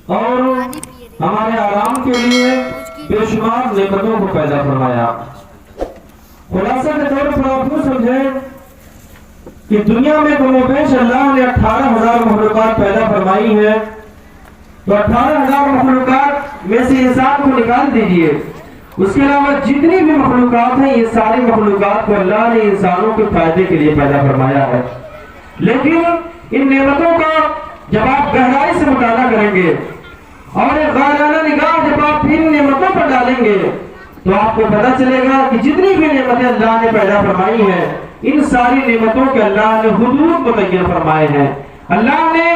اور ہمارے آرام کے لیے بے شمار نعمتوں کو پیدا فرمایا۔ خلاصہ کے طور پر آپ یوں سمجھیں کہ دنیا میں کم و بیش اللہ نے 18,000 مخلوقات پیدا فرمائی ہے، تو 18,000 مخلوقات میں سے انسان کو نکال دیجئے، اس کے علاوہ جتنی بھی مخلوقات ہیں یہ ساری مخلوقات کو اللہ نے انسانوں کے فائدے کے لیے پیدا فرمایا ہے۔ لیکن ان نعمتوں کا جب آپ گہرائی سے مطالعہ کریں گے اور ایک غائبانہ نگاہ جب آپ ان نعمتوں پر ڈالیں گے تو آپ کو پتہ چلے گا کہ جتنی بھی نعمتیں اللہ نے پیدا فرمائی ہیں ان ساری نعمتوں کے اللہ نے حدود متعین فرمائے ہیں۔ اللہ نے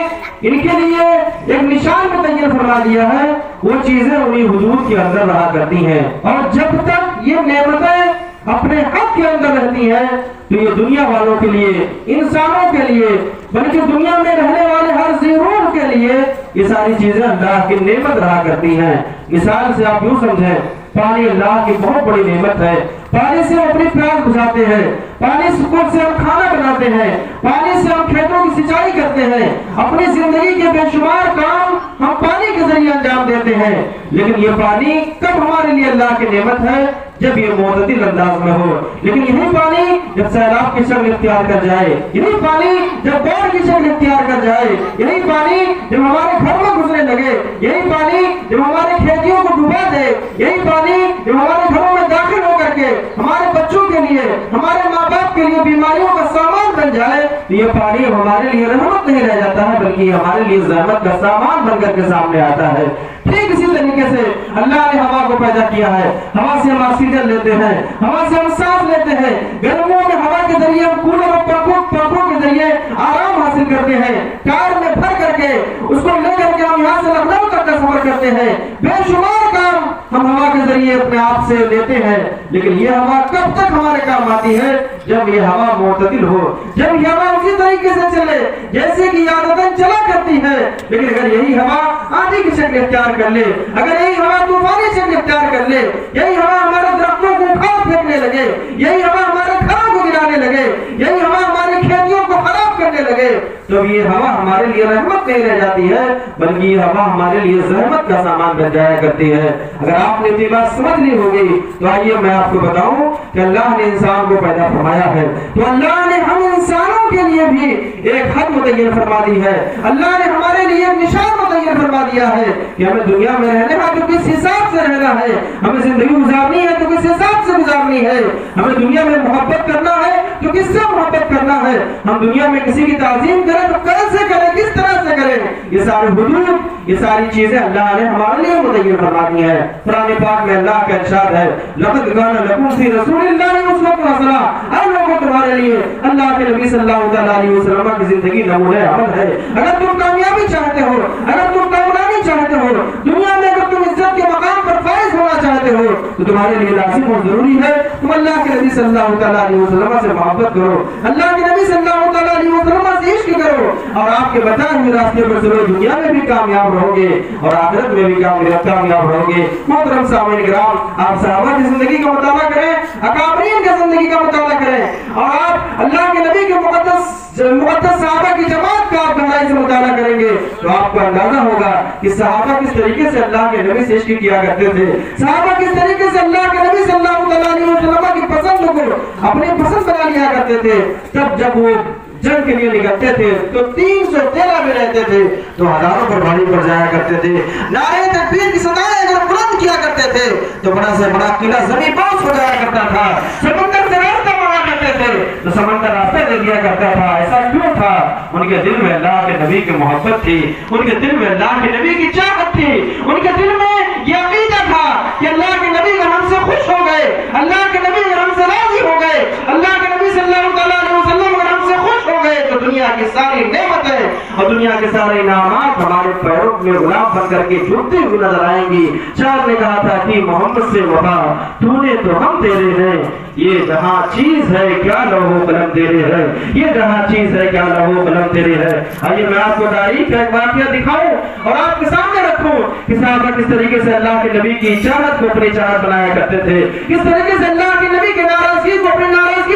ان کے لیے ایک نشان متعین فرما دیا ہے، وہ چیزیں انہی حدود کے اندر رہا کرتی ہیں، اور جب تک یہ نعمتیں اپنے حق کے اندر رہتی ہیں تو یہ دنیا والوں کے لیے، انسانوں کے لیے، بلکہ دنیا میں رہنے والے ہر ذی روح کے لیے یہ ساری چیزیں اللہ کی نعمت رہا کرتی ہیں۔ مثال سے آپ یوں سمجھیں، پانی اللہ کی بہت بڑی نعمت ہے۔ پانی سے ہم اپنی پیاس بجھاتے ہیں، پانی سے ہم کھانا بناتے ہیں، پانی سے ہم کھیتوں کی سینچائی کرتے ہیں، اپنی زندگی کے بے شمار کام ہم پانی کے ذریعے انجام دیتے ہیں۔ لیکن یہ پانی کب ہمارے لیے اللہ کی نعمت ہے؟ جب یہ معتدل انداز میں ہو۔ لیکن یہی پانی جب سیلاب کی شکل اختیار کر جائے، یہی پانی جب باڑھ کی شکل اختیار کر جائے، یہی پانی جب ہمارے گھر میں گھسنے لگے، یہی پانی جب ہمارے کھیتیوں کو ڈوبا دے، یہی پانی جب ہمارے گھروں میں داخل ہو کر کے ہمارے بچوں کے لیے، ہمارے ماں باپ کے لیے بیماریوں کا سامان بن جائے، تو یہ پانی ہمارے لیے رحمت نہیں رہ جاتا ہے بلکہ ہمارے لیے زحمت کا سامان بن کر کے سامنے آتا ہے۔ ٹھیک اسی طریقے سے اللہ نے ہوا کو پیدا کیا ہے، ہوا سے ہم آکسیجن لیتے ہیں، ہوا سے ہم سانس لیتے ہیں، گرمیوں میں ہوا کے ذریعے ہم کولر اور پنکھوں کے ذریعے آرام حاصل کرتے ہیں، کار میں بھر کر کے اس کو لے کر کے ہم یہاں سے لکھنؤ تک کا سفر کرتے ہیں، بے شمار کام ہم ہوا کے ذریعے اپنے آپ سے لیتے ہیں۔ لیکن یہ ہوا کب تک ہمارے کام آتی ہے؟ جب یہ ہوا معتدل ہو، جب یہ ہوا اسی طریقے سے چلے جیسے کہ عادتاً چلا کرتی ہے۔ لیکن اگر یہی ہوا آندھی کی شکل اختیار کر لے، اگر یہی ہوا طوفانی شکل اختیار کر لے، یہی ہوا ہمارے درختوں کو اکھاڑ پھینکنے لگے، یہی ہوا ہمارے گھروں کو گرانے لگے، یہی ہوا ہماری کھیتیوں کو خراب کرنے لگے، تو یہ ہوا ہمارے لیے رحمت نہیں رہ جاتی ہے بلکہ یہ ہوا ہمارے لیے زحمت کا سامان بن جایا کرتی ہے۔ اگر آپ نے یہ بات سمجھ لی ہوگی تو آئیے میں آپ کو بتاؤں کہ اللہ نے انسان کو پیدا فرمایا ہے تو اللہ نے ہم انسانوں کے لیے بھی ایک حد متعین فرما دی ہے، اللہ نے ہمارے لیے ایک نشان متعین فرما دیا ہے کہ ہمیں دنیا میں رہنے ہے تو کس حساب سے رہنا ہے، ہمیں زندگی گزارنی ہے تو کس حساب سے گزارنی ہے، ہمیں دنیا میں محبت کرنا ہے تو کس سے محبت کرنا ہے، ہم دنیا میں کسی کی تعظیم کریں تو کیسے کریں، کس طرح سے کریں، یہ سارے حدود، یہ ساری چیزیں اللہ نے ہمارے لیے متعین فرما دی ہیں۔ قرآن پاک میں اللہ کا ارشاد ہے، لقد کان لکم فی رسول اللہ اسوۃ حسنہ، اے لوگوں تمہارے لیے اللہ کے نبی صلی اللہ علیہ وسلم کی زندگی نمونہ عمل ہے۔ اگر تم کامیابی چاہتے ہو، اگر تم کامیابی چاہتے ہو، دنیا میں اگر تم عزت کے مقام پر فائز ہونا چاہتے ہو تو تمہارے لیے لازم اور ضروری ہے تم اللہ کے نبی صلی اللہ علیہ وسلم سے محبت کرو، اللہ کے نبی صلی اللہ علیہ وسلم سے عشق کرو، اور آپ کے بتائے ہوئے راستے پر چلو، دنیا میں بھی کامیاب رہو گے اور آخرت میں بھی کامیاب رہو گے۔ محترم سامعین کرام، آپ صحابہ کی زندگی کا مطالعہ کریں، اکابرین کی زندگی کا مطالعہ کریں، اور آپ اللہ کے نبی کے مقدس صحابہ کی جماعت کا آپ گہرائی سے مطالعہ کریں گے تو آپ کو اندازہ ہوگا کہ صحابہ کس طریقے سے اللہ کے نبی سے عشق کیا کرتے تھے، صحابہ کس طریقے سے اللہ کے نبی صلی اللہ علیہ وسلم کی پسند کو اپنی پسند بنا لیا کرتے تھے۔ تب جب وہ جنگ کے لیے نکلتے تھے تو 313 میں رہتے تھے تو ہزاروں پر بھاری پڑ جایا کرتے تھے، نعرے تکبیر کی صدائیں اگر بلند کیا کرتے تھے تو بڑا سے بڑا قلعہ زمین باز ہو جایا کرتا تھا، سمندر سے راستہ مانگا کرتے تھے تو سمندر راستہ دے دیا کرتا تھا۔ ایسا کیوں تھا؟ ان کے دل میں اللہ کے نبی کی محبت تھی، ان کے دل میں اللہ کے نبی کی چاہت تھی، ان کے دل میں یہ عقیدہ تھا کہ اللہ کے نبی اگر ہم سے خوش ہو گئے، اللہ کے نبی اگر ہم سے راضی ہو گئے، اللہ کے نبی صلی اللہ علیہ وسلم اگر ہم سے خوش ہو گئے تو دنیا کی ساری نعمتیں اور دنیا کے سارے انعامات ہمارے پیروں میں غلام بن کر کے جھکتے ہوئے نظر آئیں گی۔ شاعر نے کہا تھا کہ محمد سے وفا تو نے تو ہم تیرے ہیں، یہ جہاں چیز ہے کیا لوہو قلم تیرے ہے، یہ جہاں چیز ہے کیا لوہو قلم تیرے ہے۔ آئیے میں آپ کو تاریخ کا ایک واقعہ دکھاؤں اور آپ کے سامنے رکھوں کہ صحابہ کس طریقے سے اللہ کے نبی کی چاہت کو اپنی چاہت بنایا کرتے تھے، کس طریقے سے اللہ کے نبی کی ناراضگی کو اپنی ناراضگی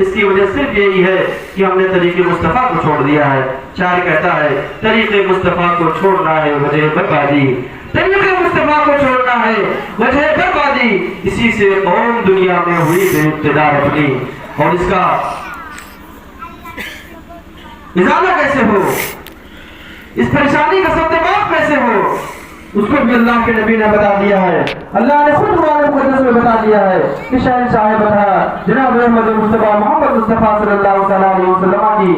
اس کی وجہ صرف یہی ہے کہ ہم نے طریق مصطفیٰ کو چھوڑ دیا ہے۔ شاعر کہتا ہے طریق مصطفیٰ کو چھوڑنا ہے وجہ بربادی، طریق مصطفیٰ کو چھوڑنا ہے وجہ بربادی، اسی سے قوم دنیا میں ہوئی بے اقتدار اپنی۔ اور اس کا ازالہ کیسے ہو، اس پریشانی کا سبب کیسے ہو، اس کو بھی اللہ کے نبی نے بتا دیا ہے۔ اللہ نے خود قرآن مقدس میں بتا دیا ہے کہ شہنشاہ بتا جناب محمد مصطفیٰ محمد مصطفیٰ صلی اللہ علیہ وسلم کی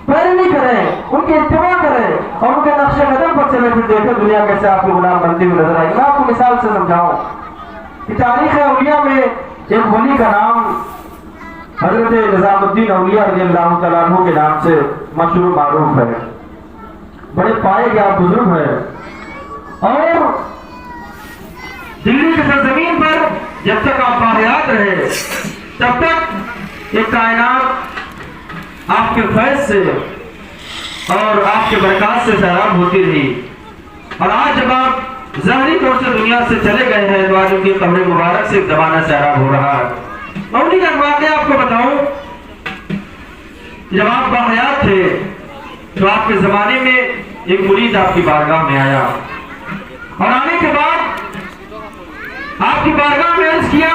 پیروی کریں، ان کی اتباع کریں اور ان کے نقش قدم پر چلیں، پھر دیکھیں دنیا کیسے آپ کے غلام بنتی ہوئی نظر آئے گی۔ میں آپ کو مثال سے سمجھاؤں کہ تاریخ اولیاء میں ایک ولی کا نام حضرت نظام الدین اولیاء رضی اللہ تعالیٰ عنہ کے نام سے مشہور معروف ہے، بڑے پائے گئے بزرگ ہیں، اور دلی کی سرزمین پر جب تک آپ باحیات رہے تب تک ایک کائنات آپ کے فیض سے اور آپ کے برکات سے سیراب ہوتی رہی، اور آج جب آپ ظاہری طور سے دنیا سے چلے گئے ہیں تو آج ان کی قبر مبارک سے ایک زمانہ سیراب ہو رہا ہے۔ میں انہی کا واقعہ آپ کو بتاؤں، جب آپ باحیات تھے تو آپ کے زمانے میں ایک مرید آپ کی بارگاہ میں آیا، اور آنے کے بعد آپ کی بارگاہ میں عرض کیا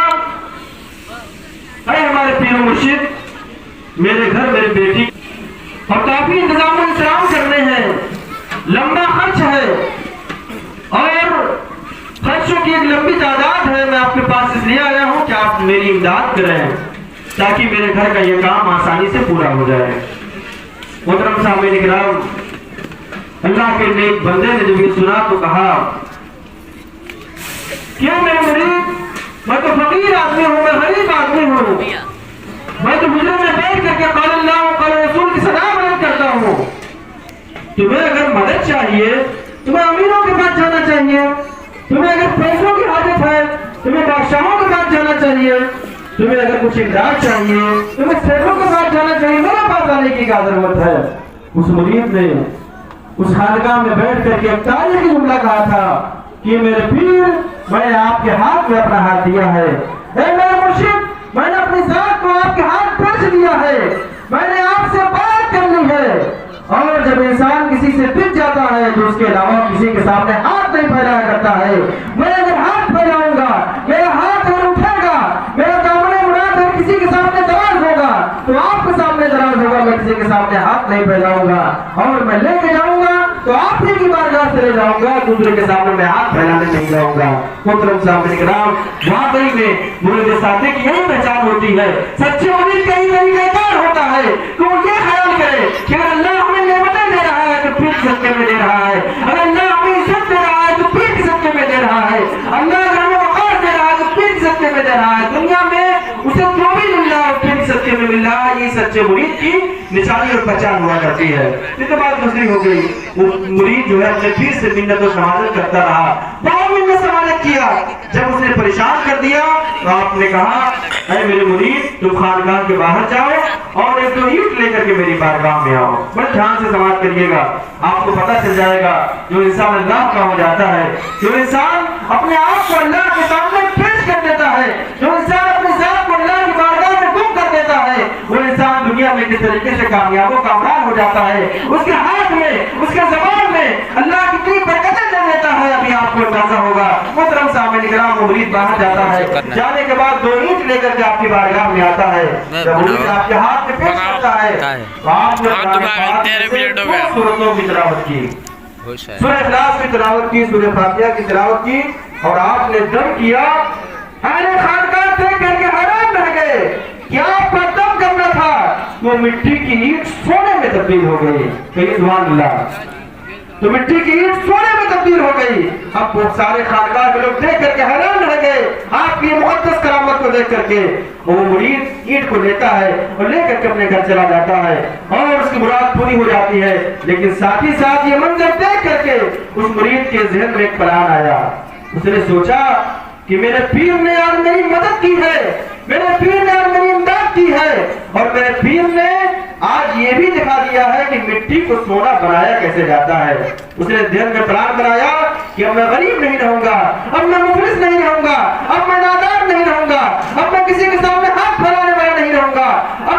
اے ہمارے پیر و مرشد، میرے گھر میرے بیٹی اور کافی انتظام و انتظام کرنے ہیں، لمبا خرچ ہے اور خرچوں کی ایک لمبی تعداد ہے، میں آپ کے پاس اس لیے آیا ہوں کہ آپ میری امداد کریں تاکہ میرے گھر کا یہ کام آسانی سے پورا ہو جائے۔ محترم سامعین کرام، اللہ کے نیک بندے نے جب یہ سنا تو کہا کیوں میرے مرید، میں تو فقیر آدمی ہوں، میں غریب آدمی ہوں، میں تو حجرے میں بیٹھ کر کے قال اللہ و قال رسول کی صدا بلند کرتا ہوں، تمہیں اگر مدد چاہیے تمہیں امیروں کے پاس جانا چاہیے، تمہیں اگر پیسوں کی حاجت ہے تمہیں بادشاہوں کے پاس جانا چاہیے، تمہیں اگر کچھ امداد چاہیے تمہیں سیفوں کے پاس جانا چاہیے، میرے پاس آنے کی کیا ضرورت ہے۔ اس مرید نے اس خانقاہ میں بیٹھ کر کے ایک تاریخی جملہ کہا تھا کہ میرے پیر، میں نے آپ کے ہاتھ میں اپنا ہاتھ دیا ہے، اے میرے مرشد، میں نے اپنی ذات کو آپ کے ہاتھ پیش دیا ہے، میں نے آپ سے بات کر لی ہے۔ اور جب انسان کسی سے پچ جاتا ہے تو اس کے علاوہ کسی کے سامنے ہاتھ نہیں پھیلایا کرتا ہے، میں اگر ہاتھ پھیلاؤں گا، میرا ہاتھ اگر اٹھے گا، میرا دامن مراد اگر کسی کے سامنے دراز ہوگا تو آپ کے سامنے دراز ہوگا، میں کسی کے سامنے ہاتھ نہیں پھیلاؤں گا، اور میں لے کے جاؤں گا تو آپ ہی کی بارگاہ سے لے جاؤں گا، دوسرے کے سامنے میں ہاتھ پھیلانے نہیں جاؤں گا۔ محترم سامعین کرام، واقعی میں مرید صادق کی یہی پہچان ہوتی ہے، سچے مرید کا ہی طریقہ کار ہوتا ہے کہ وہ یہ خیال کرے کہ اگر اللہ ہمیں نعمتیں دے رہا ہے تو پیٹ صدقے میں دے رہا ہے، اگر اللہ ہمیں عزت دے رہا ہے تو پیٹ صدقے میں دے رہا ہے، اللہ اگر ہمیں وقار دے رہا ہے تو پیٹ صدقے میں دے رہا ہے، دنیا میں اسے جو بھی مل رہا ہے پیٹ صدقے میں مل رہا ہے۔ یہ سچے مرید کی نشانی اور پہچان ہوا کرتی ہے۔ یہ بات دوسری ہو گئی، وہ مرید جو ہے اپنے پیر سے منت و سماجت کرتا رہا، بہت منت سماجت کیا، جب اس نے پریشان کر دیا تو آپ نے کہا اے میرے مرید، تم خانقاہ کے باہر جاؤ اور ایک دو اینٹ لے کر کے میری بارگاہ میں آؤ۔ بس دھیان سے سماعت کریے گا، آپ کو پتہ چل جائے گا جو انسان اللہ کا ہو جاتا ہے، جو انسان اپنے آپ کو اللہ کے سامنے پیش کر دیتا ہے، جو انسان اپنی ذات کو اللہ کی بارگاہ میں گم کر دیتا ہے، وہ انسان دنیا میں کس طریقے سے کامیاب و کامران ہو جاتا ہے۔ اس کے ہاتھ میں، اس کے زبان میں اللہ کتنی برکتیں دے دیتا ہے، ابھی آپ کو اندازہ ہوگا۔ محترم سامعین کرام، مرید باہر جاتا ہے، جانے کے بعد دو اینٹ لے کر کے آپ کی بارگاہ میں آتا ہے، جب مرید آپ کے ہاتھ میں پیش کرتا ہے تو آپ نے سورتوں کی تلاوت کی، سورہ اخلاص کی تلاوت کی، سورہ فاتحہ کی تلاوت کی، اور آپ نے دم کیا۔ اہل خانقاہ دیکھ کر کے حیران رہ گئے کہ آپ کا دم کرنا تھا وہ مٹی کی اینٹ سونے میں تبدیل ہو گئی۔ کہیں سبحان اللہ، تو مٹی کی اینٹ سونے میں تبدیل ہو گئی۔ اب وہ سارے خانقاہ کے لوگ دیکھ کر کے حیران رہ گئے آپ کی مقدس کرامت کو دیکھ کر کے۔ وہ مرید اینٹ کو لیتا ہے اور لے کر کے اپنے گھر چلا جاتا ہے اور اس کی مراد پوری ہو جاتی ہے، لیکن ساتھ ہی ساتھ یہ منظر دیکھ کر کے اس مرید کے ذہن میں ایک پلان آیا۔ اس نے سوچا کہ میرے پیر نے یار میری مدد کی ہے، میرے پیر نے یار میری امداد کی ہے، اور میرے پیر نے آج یہ بھی دکھا دیا ہے کہ مٹی کو سونا بنایا کیسے جاتا ہے۔ اس نے ذہن میں پلان بنایا کہ اب میں غریب نہیں رہوں گا، اب میں مفلس نہیں رہوں گا، اب میں نادار نہیں رہوں گا، اب میں کسی کے سامنے ہاتھ پھیلانے والا نہیں رہوں گا، اب